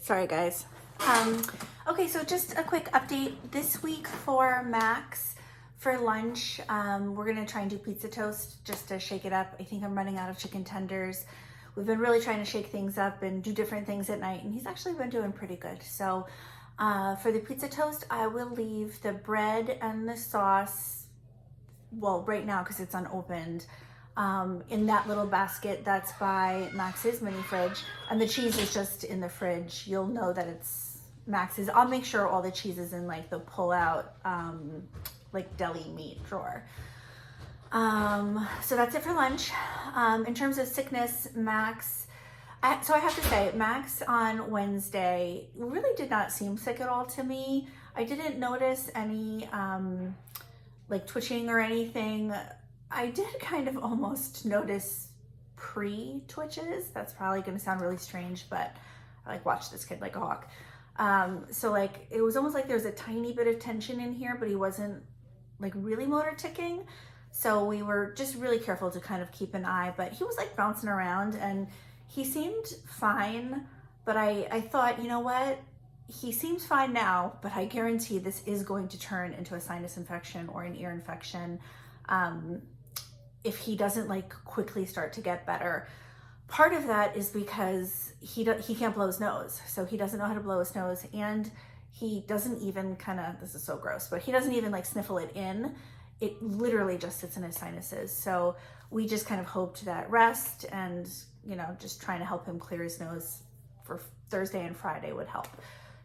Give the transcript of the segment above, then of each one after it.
Sorry, guys. Okay, so just a quick update. This week for Max, for lunch, we're gonna try and do pizza toast just to shake it up. I think I'm running out of chicken tenders. We've been really trying to shake things up and do different things at night, and he's actually been doing pretty good. So for the pizza toast, I will leave the bread and the sauce, well, right now because it's unopened, in that little basket that's by Max's mini fridge, and the cheese is just in the fridge. You'll know that it's Max's. I'll make sure all the cheese is in like the pull out like deli meat drawer. So that's it for lunch. In terms of sickness, Max, so I have to say, Max on Wednesday really did not seem sick at all to me. I didn't notice any like twitching or anything. I did kind of almost notice pre-twitches. That's probably going to sound really strange, but I like watch this kid like a hawk. So like it was almost like there was a tiny bit of tension in here, but he wasn't like really motor ticking. So we were just really careful to kind of keep an eye, but he was like bouncing around and he seemed fine. But I thought, you know what? He seems fine now, but I guarantee this is going to turn into a sinus infection or an ear infection. If he doesn't like quickly start to get better. Part of that is because he can't blow his nose. So he doesn't know how to blow his nose, and he doesn't even this is so gross, but he doesn't even like sniffle it in. It literally just sits in his sinuses. So we just kind of hoped that rest and, you know, just trying to help him clear his nose for Thursday and Friday would help.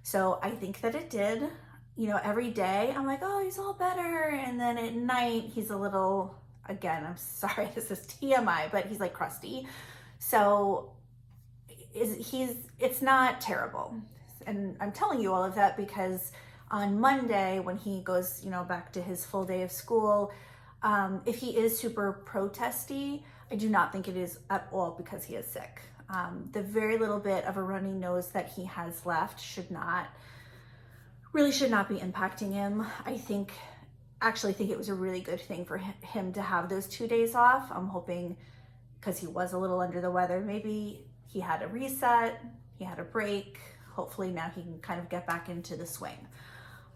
So I think that it did. You know, every day I'm like, oh, he's all better. And then at night he's a little, again, I'm sorry, this is TMI, but he's like crusty. So it's not terrible. And I'm telling you all of that because on Monday, when he goes, you know, back to his full day of school, if he is super protesty, I do not think it is at all because he is sick. The very little bit of a runny nose that he has left should not be impacting him. I actually think it was a really good thing for him to have those 2 days off. I'm hoping, because he was a little under the weather, maybe he had a reset, he had a break. Hopefully now he can kind of get back into the swing.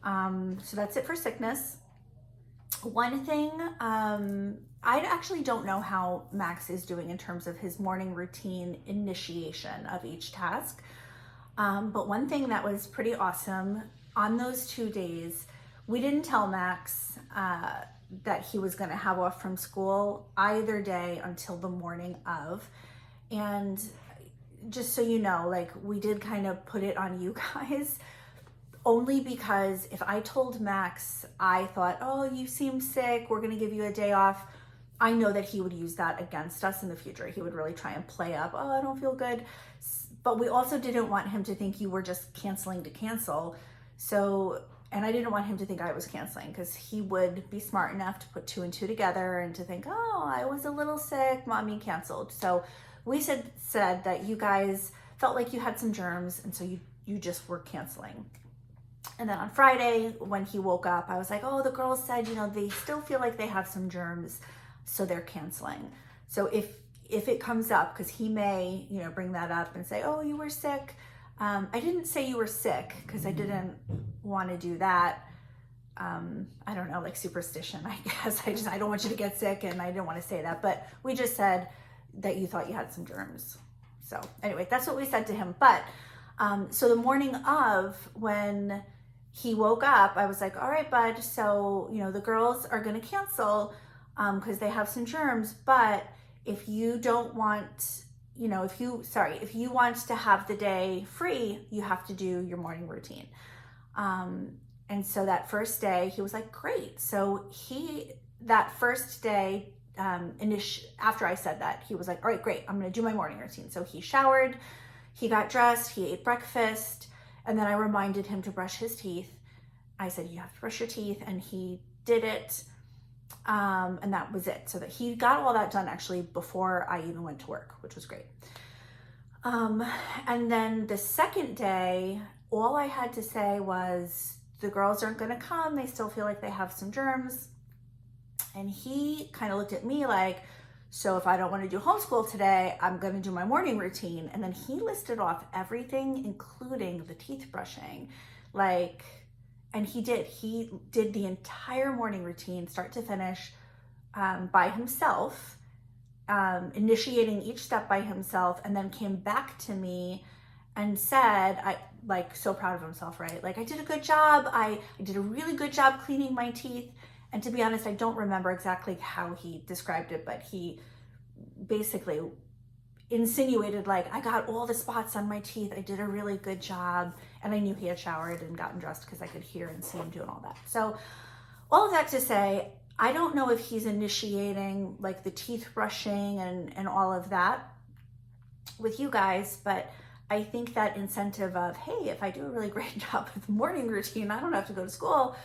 So that's it for sickness. One thing, I actually don't know how Max is doing in terms of his morning routine initiation of each task. But one thing that was pretty awesome on those 2 days, we didn't tell Max that he was going to have off from school either day until the morning of. And just so you know, like we did kind of put it on you guys, only because if I told Max, I thought, oh, you seem sick, we're going to give you a day off, I know that he would use that against us in the future. He would really try and play up, oh, I don't feel good. But we also didn't want him to think you were just canceling to cancel. So, and I didn't want him to think I was canceling, because he would be smart enough to put 2 and 2 together and to think, oh, I was a little sick, mommy canceled. So we said that you guys felt like you had some germs, and so you just were canceling. And then on Friday, when he woke up, I was like, oh, the girls said, you know, they still feel like they have some germs, so they're canceling. So if it comes up, because he may, you know, bring that up and say, oh, you were sick. I didn't say you were sick because I didn't want to do that. I don't know, like superstition, I guess. I don't want you to get sick, and I didn't want to say that. But we just said that you thought you had some germs. So anyway, that's what we said to him. But so the morning of, when he woke up, I was like, all right, bud, so, you know, the girls are going to cancel because they have some germs. But if you don't want, you know, if you want to have the day free, you have to do your morning routine. And so that first day he was like, great. So that first day, after I said that, he was like, all right, great, I'm going to do my morning routine. So he showered, he got dressed, he ate breakfast, and then I reminded him to brush his teeth. I said, you have to brush your teeth, and he did it. And that was it. So that he got all that done actually before I even went to work, which was great. And then the second day, all I had to say was, the girls aren't going to come. They still feel like they have some germs. And he kind of looked at me like, So if I don't want to do homeschool today, I'm going to do my morning routine. And then he listed off everything, including the teeth brushing. Like, and he did the entire morning routine, start to finish, by himself, initiating each step by himself, and then came back to me and said, so proud of himself, right? Like, I did a good job. I did a really good job cleaning my teeth. And to be honest, I don't remember exactly how he described it, but he basically insinuated, like, I got all the spots on my teeth. I did a really good job. And I knew he had showered and gotten dressed because I could hear and see him doing all that. So all of that to say, I don't know if he's initiating like the teeth brushing and all of that with you guys, but I think that incentive of, hey, if I do a really great job with the morning routine, I don't have to go to school,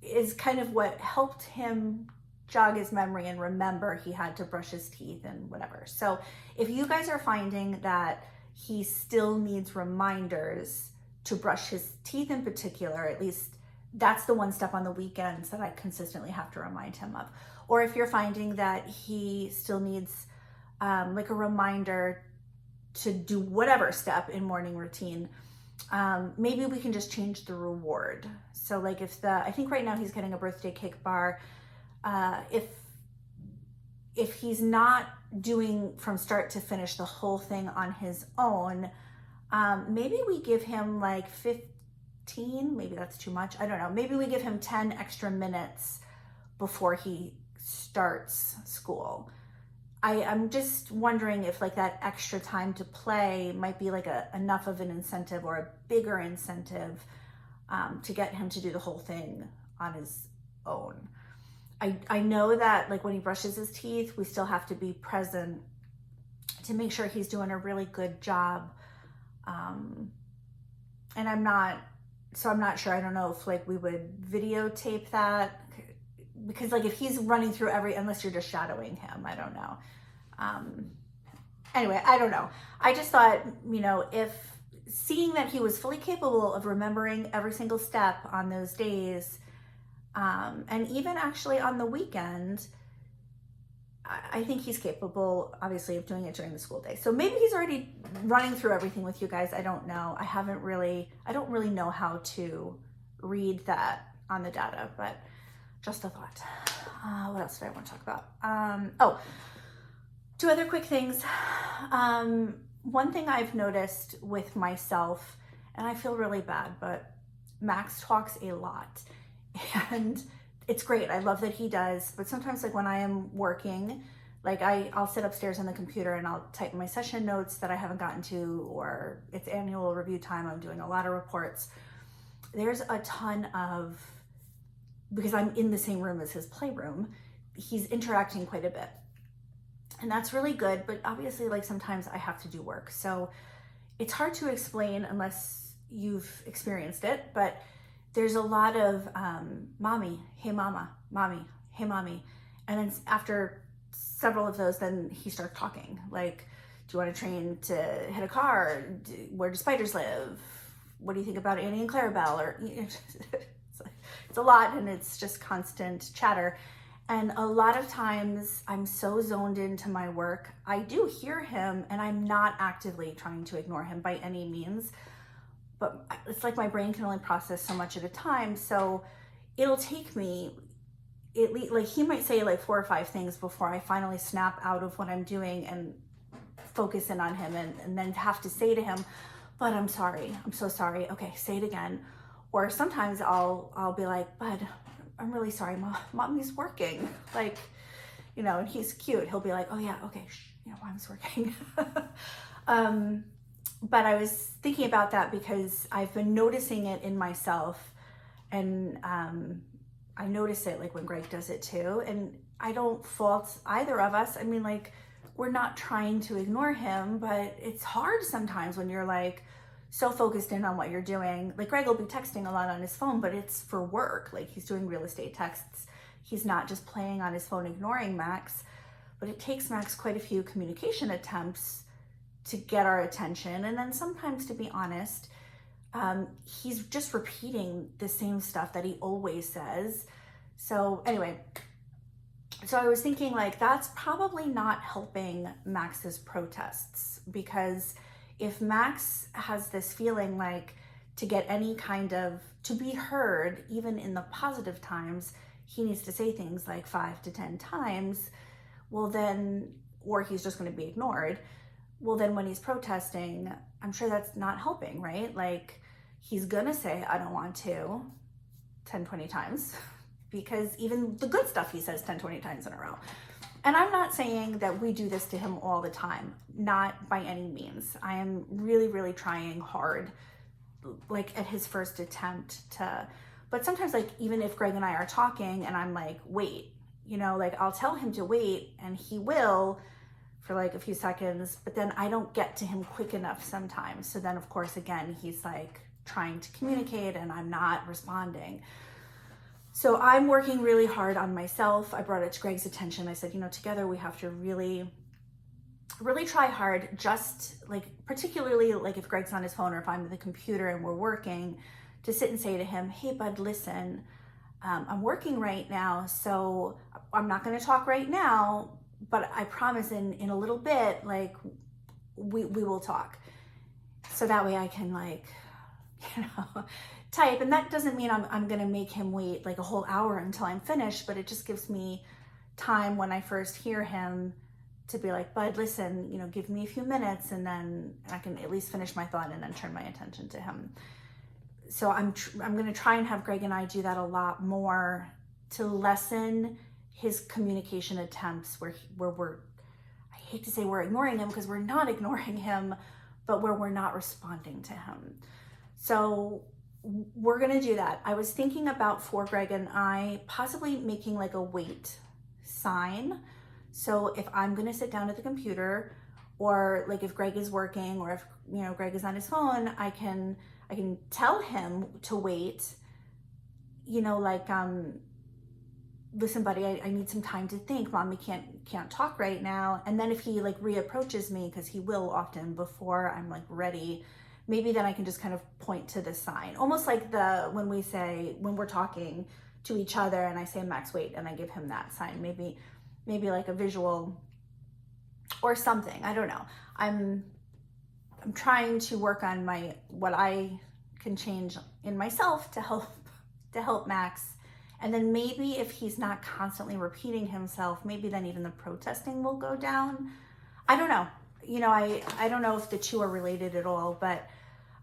is kind of what helped him jog his memory and remember he had to brush his teeth and whatever. So if you guys are finding that he still needs reminders to brush his teeth in particular, at least that's the one step on the weekends that I consistently have to remind him of. Or if you're finding that he still needs like a reminder to do whatever step in morning routine, maybe we can just change the reward. So like I think right now he's getting a birthday cake bar. If he's not doing from start to finish the whole thing on his own, maybe we give him like 15, maybe that's too much. I don't know. Maybe we give him 10 extra minutes before he starts school. I'm just wondering if like that extra time to play might be like enough of an incentive or a bigger incentive to get him to do the whole thing on his own. I know that like when he brushes his teeth, we still have to be present to make sure he's doing a really good job. And I'm not sure. I don't know if like we would videotape that, because like if he's running through unless you're just shadowing him, I don't know. Anyway, I don't know. I just thought, if seeing that he was fully capable of remembering every single step on those days, and even actually on the weekend, I think he's capable, obviously, of doing it during the school day. So maybe he's already running through everything with you guys. I don't know. I don't really know how to read that on the data, but just a thought. What else did I want to talk about? Two other quick things. One thing I've noticed with myself, and I feel really bad, but Max talks a lot. And it's great. I love that he does. But sometimes like when I am working, like I'll sit upstairs on the computer and I'll type my session notes that I haven't gotten to, or it's annual review time. I'm doing a lot of reports. There's a ton of, because I'm in the same room as his playroom, he's interacting quite a bit. And that's really good. But obviously like sometimes I have to do work. So it's hard to explain unless you've experienced it. But there's a lot of mommy, hey mama, mommy, hey mommy. And then after several of those, then he starts talking. Like, do you want to train to hit a car? Where do spiders live? What do you think about Annie and Clarabelle? Or it's a lot, and it's just constant chatter. And a lot of times I'm so zoned into my work, I do hear him, and I'm not actively trying to ignore him by any means. But it's like my brain can only process so much at a time. So it'll take me, like he might say like 4 or 5 things before I finally snap out of what I'm doing and focus in on him, and then have to say to him, but I'm sorry, I'm so sorry. Okay, say it again. Or sometimes I'll be like, bud, I'm really sorry, mommy's working. Like, and he's cute. He'll be like, oh yeah, okay, mommy's working. But I was thinking about that because I've been noticing it in myself, and I notice it like when Greg does it too. And I don't fault either of us. I mean, like, we're not trying to ignore him, but it's hard sometimes when you're like so focused in on what you're doing. Like Greg will be texting a lot on his phone, but it's for work. Like he's doing real estate texts. He's not just playing on his phone, ignoring Max, but it takes Max quite a few communication attempts to get our attention. And then sometimes, to be honest, he's just repeating the same stuff that he always says. So anyway, So I was thinking like that's probably not helping Max's protests, because if Max has this feeling like to get any kind of, to be heard, even in the positive times, he needs to say things like 5 to 10 times, well then, or he's just going to be ignored. Well then when he's protesting, I'm sure that's not helping, right? Like he's going to say, I don't want to 10, 20 times, because even the good stuff he says 10, 20 times in a row. And I'm not saying that we do this to him all the time, not by any means. I am really, really trying hard, like at his first attempt to, but sometimes like even if Greg and I are talking and I'm like, wait, you know, like I'll tell him to wait and he will for like a few seconds, but then I don't get to him quick enough sometimes. So then of course, again, he's like trying to communicate and I'm not responding. So I'm working really hard on myself. I brought it to Greg's attention. I said, you know, together we have to really try hard, just like, particularly like if Greg's on his phone or if I'm at the computer and we're working, to sit and say to him, hey bud, listen, I'm working right now, so I'm not going to talk right now, but I promise in a little bit, like we will talk. So that way I can like, you know, type. And that doesn't mean I'm going to make him wait like a whole hour until I'm finished, but it just gives me time when I first hear him to be like, bud, listen, you know, give me a few minutes and then I can at least finish my thought and then turn my attention to him. So I'm going to try and have Greg and I do that a lot more to lessen his communication attempts where we're, I hate to say we're ignoring him because we're not ignoring him, but where we're not responding to him. So we're going to do that. I was thinking about, for Greg and I, possibly making like a wait sign. So if I'm going to sit down at the computer, or like if Greg is working, or if, you know, Greg is on his phone, I can tell him to wait, you know, like, listen, buddy, I need some time to think. Mommy can't talk right now. And then if he like reapproaches me, because he will often before I'm like ready, maybe then I can just kind of point to the sign, almost like when we're talking to each other and I say, Max, wait, and I give him that sign, maybe like a visual or something. I don't know. I'm trying to work on what I can change in myself to help Max. And then maybe if he's not constantly repeating himself, maybe then even the protesting will go down. I don't know. You know, I don't know if the two are related at all, but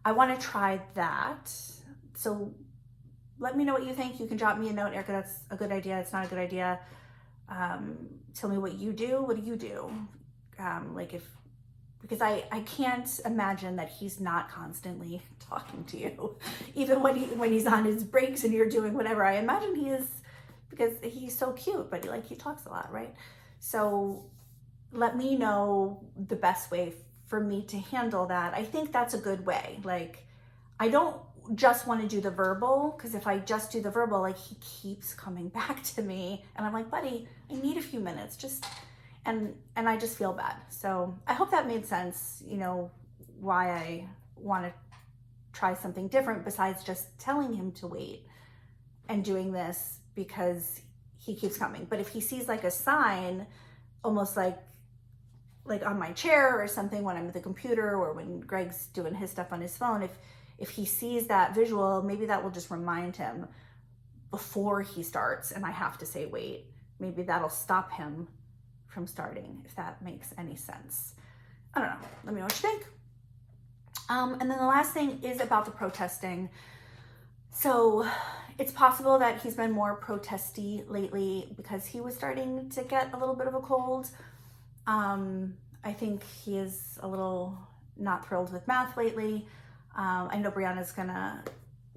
I want to try that. So let me know what you think. You can drop me a note, Erica, that's a good idea, it's not a good idea. Tell me what you do. What do you do? Because I can't imagine that he's not constantly talking to you, even when he's on his breaks and you're doing whatever. I imagine he is, because he's so cute, but he talks a lot, right? So let me know the best way for me to handle that. I think that's a good way. Like, I don't just want to do the verbal, because if I just do the verbal, like he keeps coming back to me and I'm like, buddy, I need a few minutes, and I just feel bad. So I hope that made sense, you know, why I want to try something different besides just telling him to wait and doing this, because he keeps coming. But if he sees like a sign, almost like on my chair or something when I'm at the computer, or when Greg's doing his stuff on his phone, if he sees that visual, maybe that will just remind him before he starts and I have to say wait. Maybe that'll stop him from starting, if that makes any sense. I don't know. Let me know what you think. And then the last thing is about the protesting. So it's possible that he's been more protesty lately because he was starting to get a little bit of a cold. I think he is a little not thrilled with math lately. I know Brianna's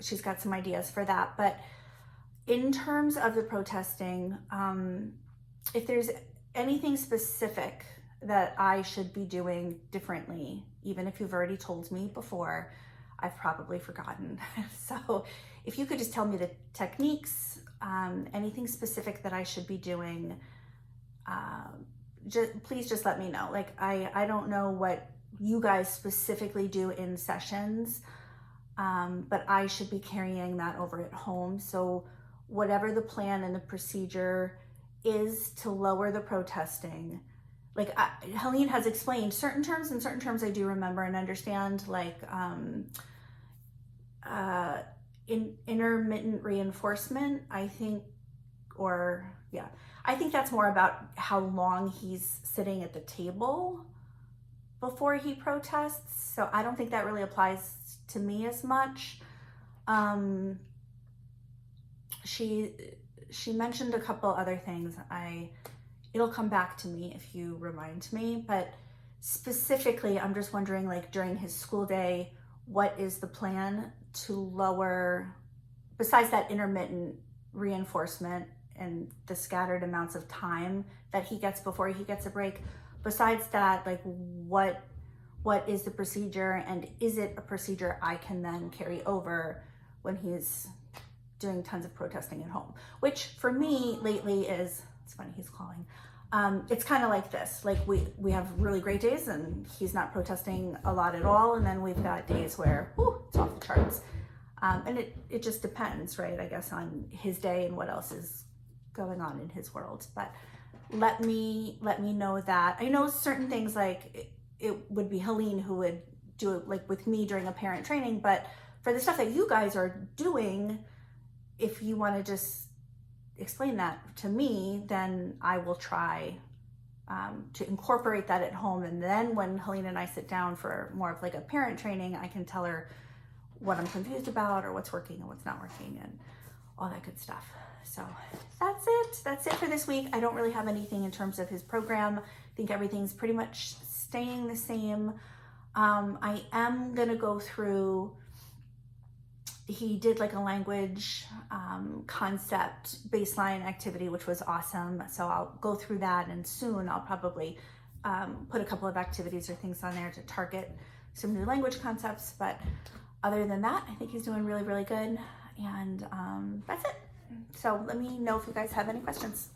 she's got some ideas for that. But in terms of the protesting, if there's anything specific that I should be doing differently, even if you've already told me before, I've probably forgotten. So if you could just tell me the techniques, anything specific that I should be doing, please just let me know. Like, I don't know what you guys specifically do in sessions, but I should be carrying that over at home. So whatever the plan and the procedure is to lower the protesting. Like Helene has explained certain terms, and certain terms I do remember and understand, like intermittent reinforcement, I think, or yeah, I think that's more about how long he's sitting at the table before he protests. So I don't think that really applies to me as much. She mentioned a couple other things. It'll come back to me if you remind me, but specifically, I'm just wondering, like during his school day, what is the plan to lower, besides that intermittent reinforcement and the scattered amounts of time that he gets before he gets a break, besides that, like what is the procedure, and is it a procedure I can then carry over when he's doing tons of protesting at home? Which for me lately is, it's funny, he's calling. It's kind of like this, like we have really great days and he's not protesting a lot at all, and then we've got days where it's off the charts. And it just depends, right, I guess, on his day and what else is going on in his world. But let me know that. I know certain things, like it would be Helene who would do it, like with me during a parent training, but for the stuff that you guys are doing, if you want to just explain that to me, then I will try to incorporate that at home. And then when Helene and I sit down for more of like a parent training, I can tell her what I'm confused about or what's working and what's not working and all that good stuff. So that's it for this week. I don't really have anything in terms of his program. I think everything's pretty much staying the same. I am gonna go through, he did like a language concept baseline activity, which was awesome. So I'll go through that, and soon I'll probably put a couple of activities or things on there to target some new language concepts. But other than that, I think he's doing really, really good. And that's it. So let me know if you guys have any questions.